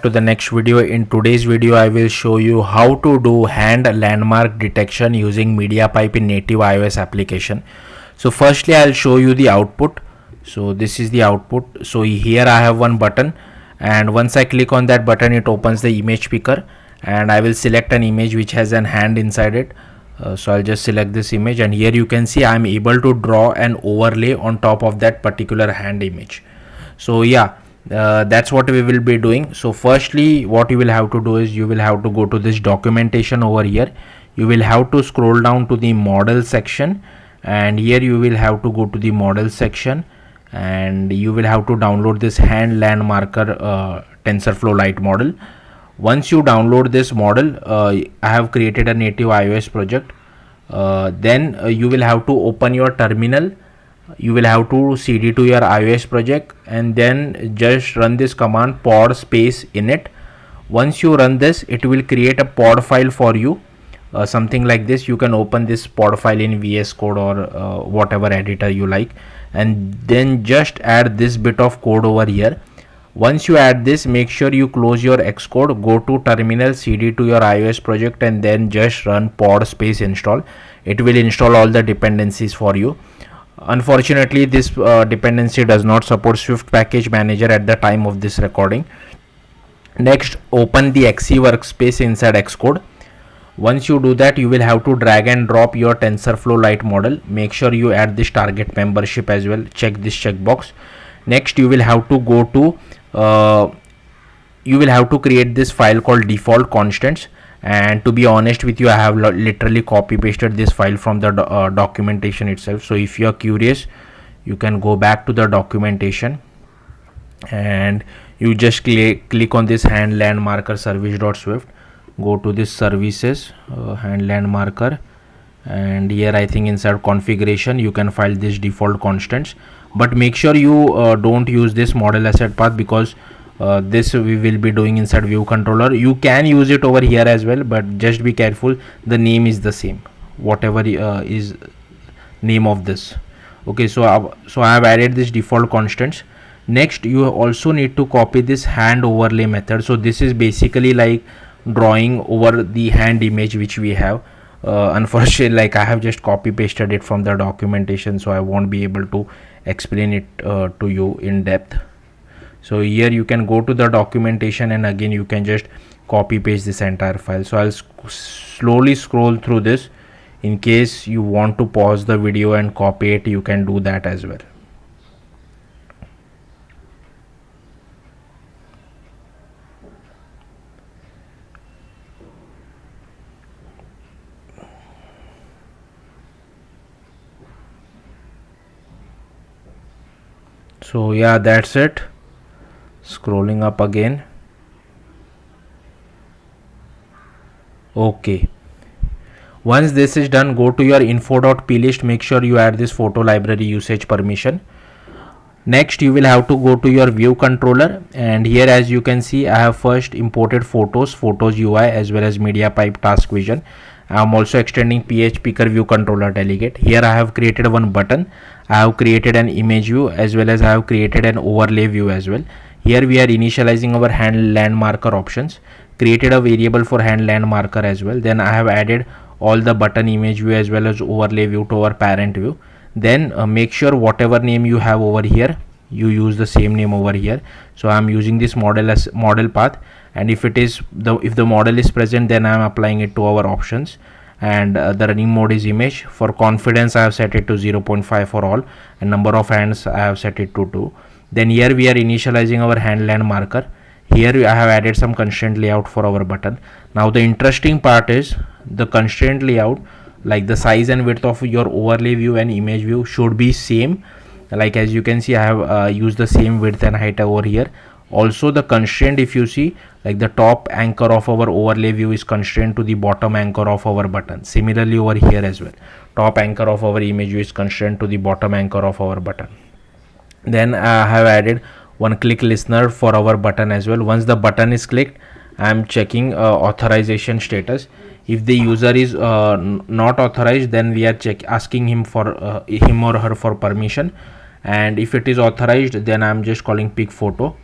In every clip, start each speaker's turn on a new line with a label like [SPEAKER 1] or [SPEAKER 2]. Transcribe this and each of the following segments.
[SPEAKER 1] To the next video. In today's video I will show you how to do hand landmark detection using MediaPipe in native iOS application. So firstly I'll show you the output. So this is the output. So here I have one button, and once I click on that button it opens the image picker, and I will select an image which has an hand inside it. So I'll just select this image, and here you can see I'm able to draw an overlay on top of that particular hand image. So yeah, that's what we will be doing. So firstly what you will have to do is you will have to go to this documentation over here. You will have to scroll down to the model section, and here you will have to go to the model section, and you will have to download this hand land marker TensorFlow Lite model. Once you download this model, I have created a native iOS project. Then you will have to open your terminal. You will have to cd to your iOS project, and then just run this command pod space init. Once you run this, it will create a pod file for you, something like this. You can open this pod file in VS Code or whatever editor you like, and then just add this bit of code over here. Once you add this, make sure you close your Xcode, go to terminal, cd to your iOS project, and then just run pod space install. It will install all the dependencies for you. Unfortunately this dependency does not support Swift package manager at the time of this recording. Next, open the XE workspace inside Xcode. Once you do that, you will have to drag and drop your TensorFlow Lite model. Make sure you add this target membership as well. Check this checkbox. Next, you will have to go to create this file called default constants. And to be honest with you, I have literally copy pasted this file from the documentation itself. So if you are curious, you can go back to the documentation, and you just click on this hand land marker service.swift. Go to this services, hand land marker, and here I think inside configuration you can find this default constants, but make sure you don't use this model asset path, because this we will be doing inside view controller. You can use it over here as well, but just be careful, the name is the same, whatever is name of this. Okay, so I have added this default constants. Next, you also need to copy this hand overlay method. So this is basically like drawing over the hand image which we have. Unfortunately, like I have just copy pasted it from the documentation, so I won't be able to explain it to you in depth. So here you can go to the documentation, and again you can just copy paste this entire file. So I'll slowly scroll through this. In case you want to pause the video and copy it, you can do that as well. So yeah, that's it. Scrolling up again. Okay, once this is done, go to your info.plist. Make sure you add this photo library usage permission. Next, you will have to go to your view controller, and here as you can see I have first imported photos UI as well as MediaPipe task vision. I am also extending PHP view controller delegate. Here I have created one button, I have created an image view, as well as I have created an overlay view as well. Here we are initializing our hand land marker options, created a variable for hand land marker as well. Then I have added all the button image view as well as overlay view to our parent view. Then make sure whatever name you have over here, you use the same name over here. So I am using this model as model path, and if the model is present, then I am applying it to our options. And the running mode is image. For confidence I have set it to 0.5 for all, and number of hands I have set it to 2. Then here we are initializing our hand land marker. Here I have added some constraint layout for our button. Now the interesting part is the constraint layout, like the size and width of your overlay view and image view should be same. Like as you can see, I have used the same width and height over here. Also the constraint, if you see, like the top anchor of our overlay view is constrained to the bottom anchor of our button. Similarly over here as well, top anchor of our image view is constrained to the bottom anchor of our button. Then I have added one click listener for our button as well. Once the button is clicked, I am checking authorization status. If the user is not authorized, then we are asking him or her for permission, and if it is authorized, then I am just calling pick photo.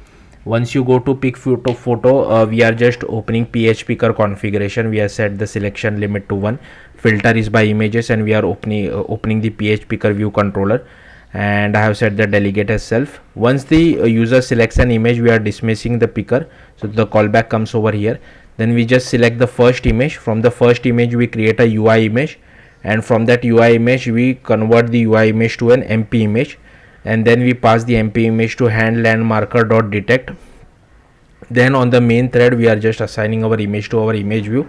[SPEAKER 1] Once you go to pick photo, we are just opening PHPicker configuration. We have set the selection limit to 1, filter is by images, and we are opening the PHPicker view controller, and I have set the delegate as self. Once the user selects an image, we are dismissing the picker, so the callback comes over here. Then we just select the first image. From the first image we create a UI image, and from that UI image we convert the UI image to an MP image, and then we pass the MP image to hand LandMarker.detect. Then on the main thread we are just assigning our image to our image view.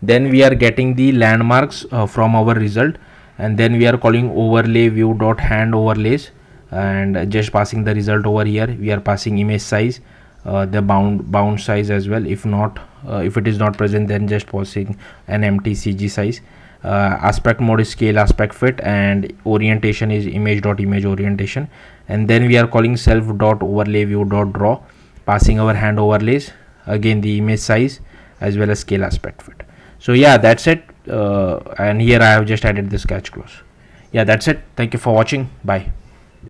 [SPEAKER 1] Then we are getting the landmarks from our result, and then we are calling overlay view.hand overlays, and just passing the result over here. We are passing image size, the bound size as well. If not, if it is not present, then just passing an empty CG size. Aspect mode is scale aspect fit, and orientation is image.image orientation. And then we are calling self.overlay view.draw, passing our hand overlays, again the image size as well as scale aspect fit. So yeah, that's it. And here I have just added the sketch close. Yeah, that's it. Thank you for watching. Bye.